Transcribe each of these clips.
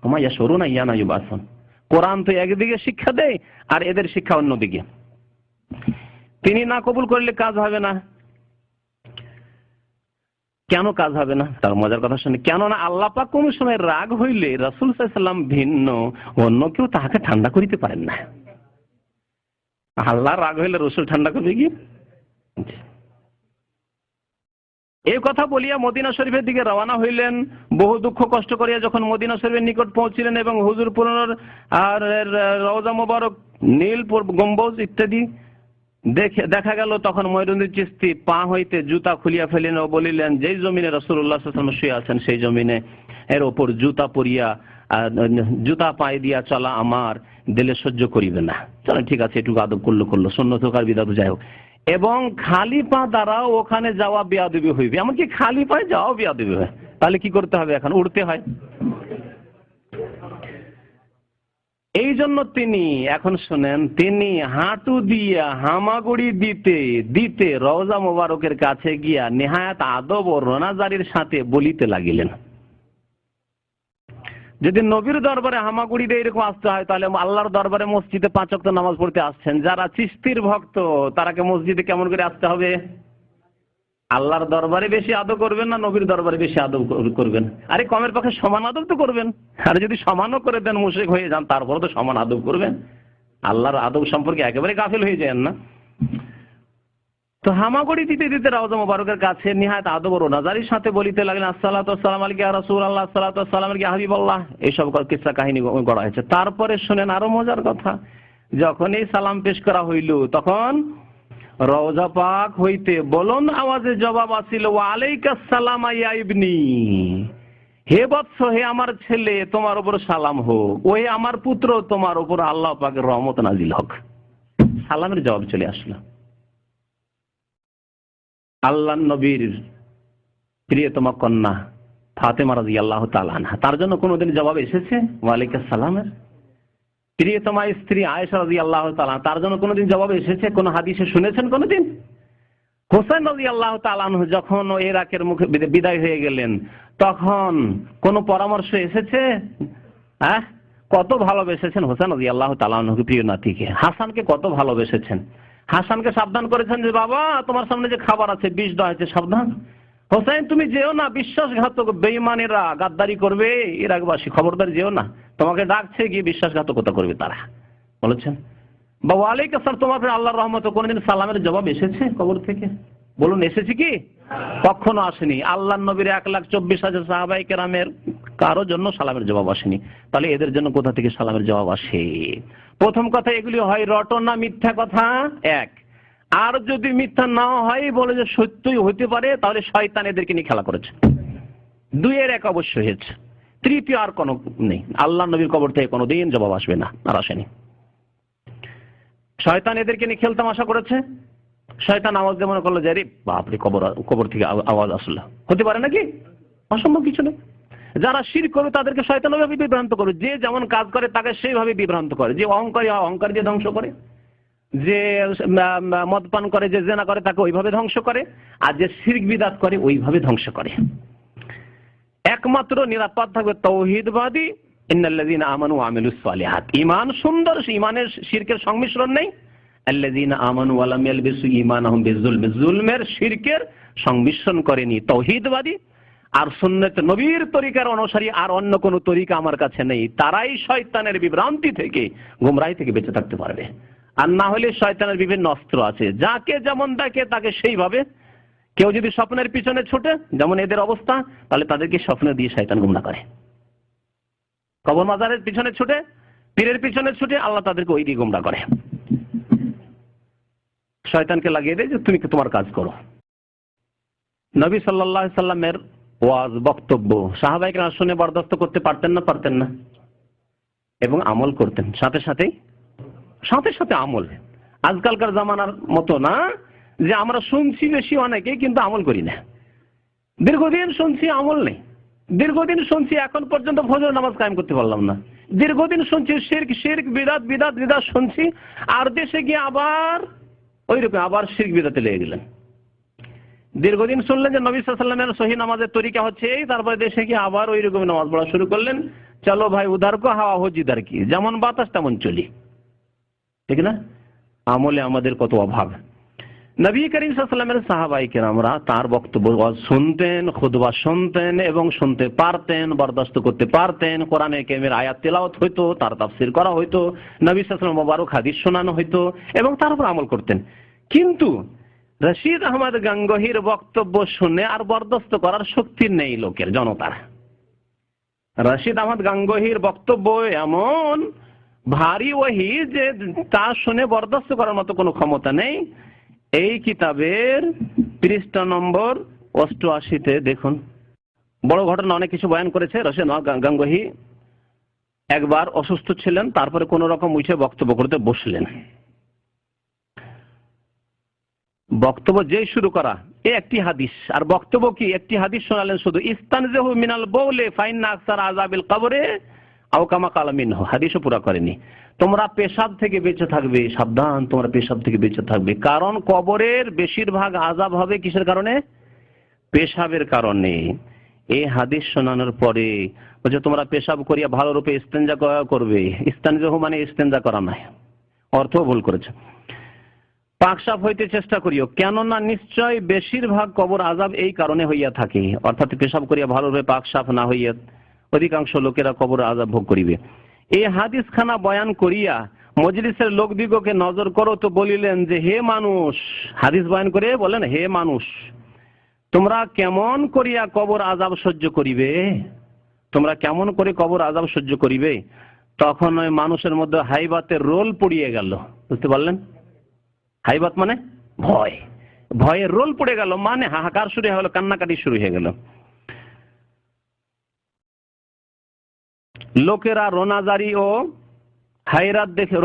ওমাইয়া সরু না ইয়া না ইউবাসন। কোরআন তো একদিকে শিক্ষা দেয় আর এদের শিক্ষা অন্যদিকে। তিনি না কবুল করলে কাজ হবে না। কেন কাজ হবে না? তার মজার কথা শুনে, কেননা আল্লাহ পাক কোন সময় রাগ হইলে রাসূল সাল্লাল্লাহু আলাইহি ওয়াসাল্লাম ভিন্ন অন্য কেউ তাহাকে ঠান্ডা করিতে পারেন না। আল্লাহ রাগ হইলে রাসূল ঠান্ডা করবে কি? এই কথা বলিয়া মদিনা শরীফের দিকে রওনা হইলেন। বহু দুঃখ কষ্ট করিয়া যখন মদিনা শরীফের নিকট পৌঁছিলেন এবং হুজুর পুরনোর আর রওজা মোবারক, নীল গম্বুজ ইত্যাদি দেখা গেল, তখন মঈনুদ্দিন চিশতি পা হইতে জুতা খুলিয়া ফেলিলেন ও বলিলেন, যেই জমিনে রাসূলুল্লাহ সাল্লাল্লাহু আলাইহি ওয়াসাল্লাম শুয়ে আছেন সেই জমিনে এর ওপর জুতা পরিয়া জুতা পায়ে দিয়া চলা আমার দিলে সহ্য করিবে না। চলো ঠিক আছে, এটুকু আদব করলো সুন্নত হোক আর বিদআত যাই হোক। এবং খালি পা দ্বারাও ওখানে যাওয়া বেয়াদবি হইবে, এমনকি খালি পায়ে যাওয়া বেয়াদবি হয়। তাহলে কি করতে হবে? এখন উঠতে হয়। এই জন্য তিনি, এখন শুনেন, তিনি হাঁটু দিয়া হামাগুড়ি দিতে দিতে রওজা মোবারকের কাছে গিয়া নেহায়াত আদব ও রোনাজারির সাথে বলিতে লাগিলেন। যদি নবীর দরবারে হামাগুড়ি দিয়ে এরকম আসতে হয়, তাহলে আল্লাহর দরবারে মসজিদে 5 ওয়াক্ত নামাজ পড়তে আসছেন যারা চিশতির ভক্ত, তারাকে মসজিদে কেমন করে আসতে হবে? আল্লাহর দরবারে বেশি আদব করবেন না নবীর দরবারে বেশি আদব করবেন? আরে কমের পক্ষে সমান আদব তো করবেন। আর যদি সমানও করে দেন, মুশরিক হয়ে যান, তারপরে তো সমান আদব করবেন। আল্লাহর আদব সম্পর্কে একেবারে গাফিল হয়ে যান না। তো হামাগুড়ি দিতে দিতে রওজা মোবারকের কাছে নিহায়াত আদব ও রোনাজারির সাথে বলিতে লাগলেন, আসসালাতু ওয়াসসালামু আলাইকা ইয়া রাসূলুল্লাহ, আসসালাতু ওয়াসসালামু আলাইকা ইয়া হাবিবাল্লাহ। এইসব কিসসা কাহিনী গড়া হয়েছে। তারপরে শুনেন আরো মজার কথা, যখনই সালাম পেশ করা হইল তখন রওজা পাক হইতে বলুন আওয়াজে জবাব আসিল, ওয়া আলাইকাস সালাম ইয়া ইবনি, হে বৎস, হে আমার ছেলে, তোমার উপর সালাম হোক। ও হে আমার পুত্র, তোমার উপর আল্লাহ পাকের রহমত নাজিল হোক। সালামের জবাব চলে আসলো। আল্লাহ নবীর প্রিয়তমা কন্যা ফাতেমা রাদিয়াল্লাহু তাআলা আনহা, তার জন্য কোনোদিন জবাব এসেছে ওয়া আলাইকাস সালামের? প্রিয়তমা স্ত্রী আয়েশা রাদিয়াল্লাহু তাআলা, তার জন্য কোনোদিন জবাব এসেছে? কোন হাদিসে শুনেছেন কোনোদিন? হোসেন রাদিয়াল্লাহু তাআলা আনহু যখন ইরাকের মুখে বিদায় হয়ে গেলেন, তখন কোন পরামর্শ এসেছে? কত ভালোবেসেছেন হোসেন রাদিয়াল্লাহু তাআলা আনহুকে, প্রিয় নাতিকে। হাসানকে কত ভালোবেসেছেন। হাসানকে সাবধান করেছেন যে বাবা, তোমার সামনে যে খাবার আছে, বিষ দেওয়া হয়েছে, সাবধান। হোসেন তুমি যেও না, বিশ্বাসঘাতক বেঈমানেরা গাদ্দারি করবে, ইরাকবাসী, খবরদার যেও না, তোমাকে ডাকছে, গিয়ে বিশ্বাসঘাতকতা করবে তারা, বলেছেন। বা ওয়া আলাইকুম আসসালাম, তোমার উপর আল্লাহর রহমত। কোনদিন সালামের জবাব এসেছে কবর থেকে? বলুন, এসেছে কি? কখনো আসেনি। আল্লাহর নবীর 1,24,000 সাহাবায়ে কেরামের কারো জন্য সালামের জবাব আসেনি। তাহলে এদের জন্য কোথা থেকে সালামের জবাব আসে? প্রথম কথা, এগুলি হয় রটনা, মিথ্যা কথা এক। আর যদি মিথ্যা না হয়, বলে যে সত্যই হতে পারে, তাহলে শয়তান এদেরকে নিয়ে খেলা করেছে। 2-এর 1 অবশ্যই হয়েছে, তৃতীয় আর কোনো নেই। আল্লাহ নবীর কবর থেকে কোনোদিন জবাব আসবে না, আর আসেনি। শয়তান এদেরকে নিয়ে খেলতাম আশা করেছে। শয়তান আওয়াজ দিয়ে মনে করলো যে আরে বাপরে, কবর থেকে আওয়াজ আসলো, হতে পারে নাকি? অসম্ভব কিছু নেই। যারা শিরক করবে তাদেরকে শয়তান ওইভাবে বিভ্রান্ত করবে। যে যেমন কাজ করে তাকে সেইভাবে বিভ্রান্ত করে। যে অহংকারী অহংকার দিয়ে ধ্বংস করে, যে মদপান করে, যে জেনা করে তাকে ওইভাবে ধ্বংস করে, আর যে শিরক বিদআত করে ওইভাবে ধ্বংস করে। একমাত্র নিরাপদ থাকবে তাওহীদবাদী, ইন্নাল্লাযীনা আমানু ওয়া আমিলুস সালিহাত। ঈমান সুন্দর, ঈমানের শিরকের সংমিশ্রণ নেই। আল্লাযীনা আমানু ওয়া লাম ইয়ালবিসু ঈমানাহুম বিযুলম, যুলমের শিরকের সংমিশ্রণ করেনি, তাওহীদবাদী আর সুন্নাত নবীর তরিকার অনুসারী, আর অন্য কোন তরিকা আমার কাছে নেই। তারাই শয়তানের বিভ্রান্তি থেকে, গোমরাহি থেকে বেঁচে থাকতে পারবে। আর না হলে শয়তানের বিভিন্ন অস্ত্র আছে, যাকে যেমন দেখে তাকে সেইভাবে। কেউ যদি স্বপ্নের পিছনে ছুটে, যেমন এদের অবস্থা, তাহলে তাদেরকে স্বপ্ন দিয়ে শয়তান গুমরাহ করে। কবর মাজারের পিছনে ছুটে, পীরের পিছনে ছুটে, আল্লাহ তাদেরকে ওই দিয়ে গুমরাহ করে। শয়তানকে লাগিয়ে দেয় যে তুমি তোমার কাজ করো। নবী সাল্লাল্লাহু আলাইহি সাল্লামের ওয়াজ, বক্তব্য সাহাবায়ে কেরাম শুনে বরদাস্ত করতে পারতেন না? পারতেন না। এবং আমল করতেন, সাথে সাথে আমল। আজকালকার জামানার মতো না যে আমরা শুনছি বেশি অনেকে, কিন্তু আমল করি না। দীর্ঘদিন শুনছি, আমল নেই। দীর্ঘদিন শুনছি, এখন পর্যন্ত ফজর নামাজ কায়েম করতে পারলাম না। দীর্ঘদিন শুনছি শিরক বিদআত শুনছি, আর দেশে গিয়ে আবার ওইরকম আবার শিরক বিদআতে লেগে গেলেন। দীর্ঘদিন শুনলেন যে নবী সাল্লাল্লাহু আলাইহি ওয়াসাল্লামের সহিহ নামাজের তরিকা হচ্ছে এই, তারপরে দেশে গিয়ে আবার ওইরকম নামাজ পড়া শুরু করলেন। চলো ভাই উধার কো হাওয়া হো জিদার কি, যেমন বাতাস তেমন চলি, ঠিক না? আমলে আমাদের কত অভাব। নবী করিম সাল্লাল্লাহু আলাইহি ওয়াসাল্লামের সাহাবায়ে কেরামরা তার বক্তব্য শুনতেন, খুতবা শুনতেন এবং শুনতে পারতেন, বরদাস্ত করতে পারতেন। কোরআনে কারীমের আয়াত তেলাওয়াত হইতো, তার তাফসীর করা হইতো, নবী সাল্লাল্লাহু আলাইহি ওয়াসাল্লাম মোবারক হাদিস শোনানো হইতো এবং তার উপর আমল করতেন। কিন্তু রশিদ আহমদ গাঙ্গুহির বক্তব্য শুনে আর বরদাস্ত করার শক্তি নেই লোকের, জনতার। রশিদ আহমদ গাঙ্গুহির বক্তব্য এমন ভারী ওহী যে তা শুনে বরদাস্ত করার মতো কোনো ক্ষমতা নেই। এই কিতাবের পৃষ্ঠা নম্বর 88-তে দেখুন, বড় ঘটনা অনেক কিছু বয়ান করেছে। রশিদ গাঙ্গুহি একবার অসুস্থ ছিলেন, তারপরে কোন রকম উঠে বক্তব্য করতে বসলেন। বক্তব্য যেই শুরু করা, একটি হাদিস, আর বক্তব্য কি, একটি হাদিস শোনালেন শুধু, ইস্তানজিহু মিনাল বাউলি ফাইন্না আকসার আযাবিল কবরে আও কামা ক্বালা মিনহু। হাদিসও পুরো করেনি। তোমরা পেশাব থেকে বেঁচে থাকবে, সাবধান, তোমরা পেশাব থেকে বেঁচে থাকবে, কারণ কবরের বেশিরভাগ আযাব হবে কিসের কারণে? পেশাবের কারণে। এই হাদিস শোনানোর পরে বলছে তোমরা পেশাব করিয়া ভালো রূপে ইস্তেঞ্জা করবে। ইস্তানজিহু মানে ইস্তেঞ্জা করা নয়, অর্থ ভুল করেছে। পাক সাফ হইতে চেষ্টা করিও, কেননা নিশ্চয় বেশিরভাগ কবর আযাব এই কারণে হইয়া থাকে। অর্থাৎ পেশাব করিয়া ভালোভাবে পাক সাফ না হইয়া অধিকাংশ লোকেরা কবর আযাব ভোগ করিবে। এই হাদিস খানা বয়ান করিয়া মজলিসের লোকদিগকে নজর করো তো বলিলেন যে হে মানুষ, হাদিস বয়ান করে বলেন হে মানুষ, তোমরা কেমন করিয়া কবর আযাব সহ্য করিবে, তোমরা কেমন করে কবর আযাব সহ্য করিবে। তখন ওই মানুষের মধ্যে হাইবাতের রোল পড়িয়ে গেল। বুঝতে পারলেন? হাইবাত মানে ভয়, ভয়ের রোল পড়ে গেল, মানে হাহাকার শুরু হয়ে গেল, কান্নাকাটি শুরু হয়ে গেল। লোকেরা রোনাজারি ও হায়রাত দেখে,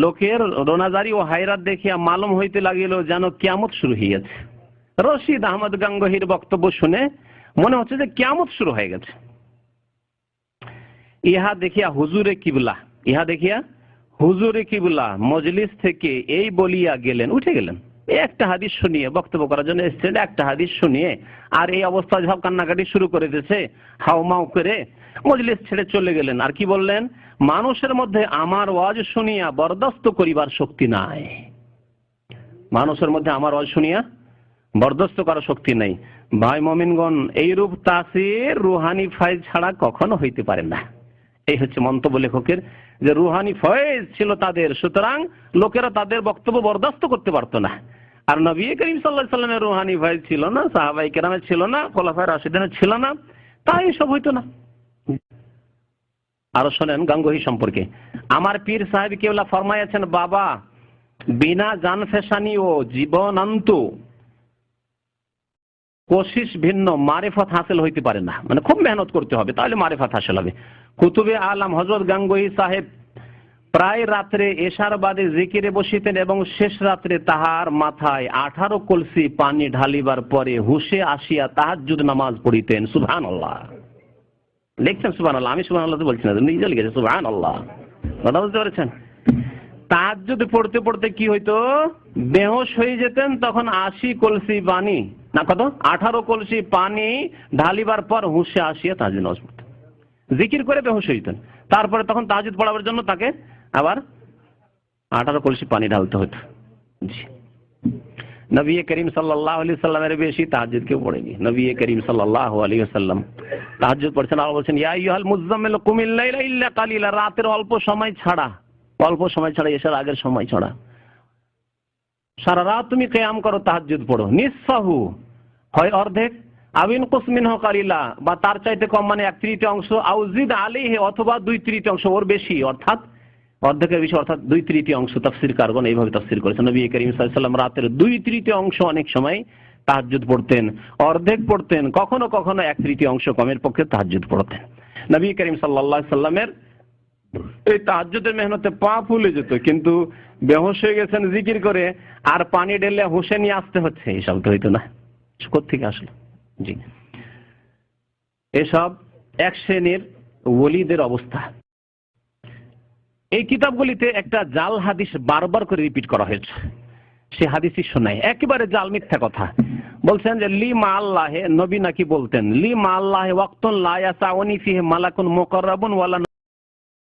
লোকের রোনাজারি ও হায়রাত দেখিয়া মালুম হইতে লাগিল যেন কিয়ামত শুরু হইয়াছে। রশিদ আহমদ গাঙ্গুহির বক্তব্য শুনে মনে হচ্ছে যে কিয়ামত শুরু হয়ে গেছে। ইহা দেখিয়া হুজুরে কিবলা মজলিস থেকে এই বলিয়া গেলেন, উঠে গেলেন। একটা হাদিস শুনিয়ে, বক্তব্য করার জন্য এসেছেন, একটা হাদিস শুনিয়ে আর এই অবস্থা সব কান্নাকাটি শুরু করে দিয়েছে, হাউমাউ করে মজলিস ছেড়ে চলে গেলেন। আর কি বললেন? মানুষের মধ্যে আমার ওয়াজ শুনিয়া বরদাস্ত করিবার শক্তি নাই। মানুষের মধ্যে আমার ওয়াজ শুনিয়া বরদাস্ত করার শক্তি নাই। ভাই মুমিনগণ, এইরূপ তাসির রুহানি ফায়জ ছাড়া কখনো হইতে পারে না। এই হচ্ছে মন্তব্য লেখকের, যে রুহানি ফয়েজ ছিল তাদের, সুতরাং লোকেরা তাদের বক্তব্য বরদাস্ত করতে পারতো না। আর নবী করিম সাল্লাল্লাহু আলাইহি ওয়াসাল্লামের রুহানি ফয়েজ ছিল না, সাহাবায়ে কেরামের ছিল না, খোলাফায়ে রাশিদিনের ছিল না, তাই এসব হইতো না। আরো শোনেন গাঙ্গুহি সম্পর্কে। আমার পীর সাহেব কেবলা ফরমাইয়াছেন, বাবা, বিনা জান ফেসানি ও জীবনান্ত কোশিশ ভিন্ন মারিফত হাসিল হইতে পারে না। মানে খুব মেহনত করতে হবে, তাহলে মারিফত হাসিল হবে। কুতুবে আলম হযরত গাঙ্গুহি সাহেব প্রায় রাত্রে এশার বাদে জিকিরে বসিতেন এবং শেষ রাত্রে তাহার মাথায় 18 কলসি পানি ঢালিবার পরে হুশে আসিয়া তাহাজ্জুদ নামাজ পড়িতেন। সুবহানাল্লাহ। লিখছেন সুবহানাল্লাহ, আমি সুবহানাল্লাহ তো বলছি না, নিজে লিখেছে সুবহানাল্লাহ। কথা বুঝতে পেরেছেন? তাহাজ্জুদ পড়তে পড়তে কি হইতো, বেহুশ হয়ে যেতেন। তখন 80 কলসি পানি, না কত, 18 কলসি পানি ঢালিবার পর হুশে আসিয়া তাহাজ্জুদ নামাজ পড়তেন। জিকির করে বেহুশ হইতেন, তারপরে তখন তাহাজ্জুদ পড়াবার জন্য তাকে আবার 18 কলসি পানি ঢালতে হতো। জি, নবী করিম সাল্লাল্লাহু আলাইহি ওয়াসাল্লামের বেশি তাহাজ্জুদ কেউ পড়েনি। নবী করিম সাল্লাল্লাহু আলাইহি ওয়াসাল্লাম তাহাজ্জুদ পড়ছেন, আর বলছেন ইয়া আইয়ুহাল মুযাম্মিল কুমিল লাইলা ইল্লা কালিলা, রাতের অল্প সময় ছাড়া, এশার আগের সময় ছাড়া সারা রাত তুমি কিয়াম করো, তাহাজ্জুদ পড়ো। নিসফাহু, হয় অর্ধেক, আবিন কুসমিনহু কালিলা, বা তার চাইতে কম, মানে 1/3 আউজিদ আলাইহি, অথবা 2/3 ওর বেশি, অর্থাৎ অর্ধেকের বেশি, অর্থাৎ 2/3। তাফসীর কারগণ এইভাবে তাফসীর করেছেন। নবী করিম সাল্লাল্লাহু আলাইহি ওয়াসাল্লাম রাতের 2/3 অনেক সময় তাহাজ্জুদ পড়তেন, অর্ধেক পড়তেন, কখনো কখনো 1/3 কমের পক্ষে তাহাজ্জুদ পড়তেন। নবী করিম সাল্লাল্লাহু আলাইহি ওয়াসাল্লামের এই তাহাজ্জুদের মেহনতে পা ফুলে যেত, কিন্তু বেহুশ হয়ে গেছেন জিকির করে, আর পানি ঢেলে হুশে নিয়ে আসতে হচ্ছে, এসব তো হইতো না। কোত্থেকে আসলো? জি, এসব এক শ্রেণীর ওলিদের অবস্থা। এই কিতাবগুলিতে একটা জাল হাদিস বারবার করে রিপিট করা হয়েছে। সে হাদিসই শোনায়, একেবারে জাল, মিথ্যা কথা। বলছেন যে লি মা আল্লাহে, নবী নাকি বলতেন লি মা আল্লাহে ওয়াক্তুন লা ইয়াসাউনি ফিহি মালাকুন মুকাররাবুন ওয়ালা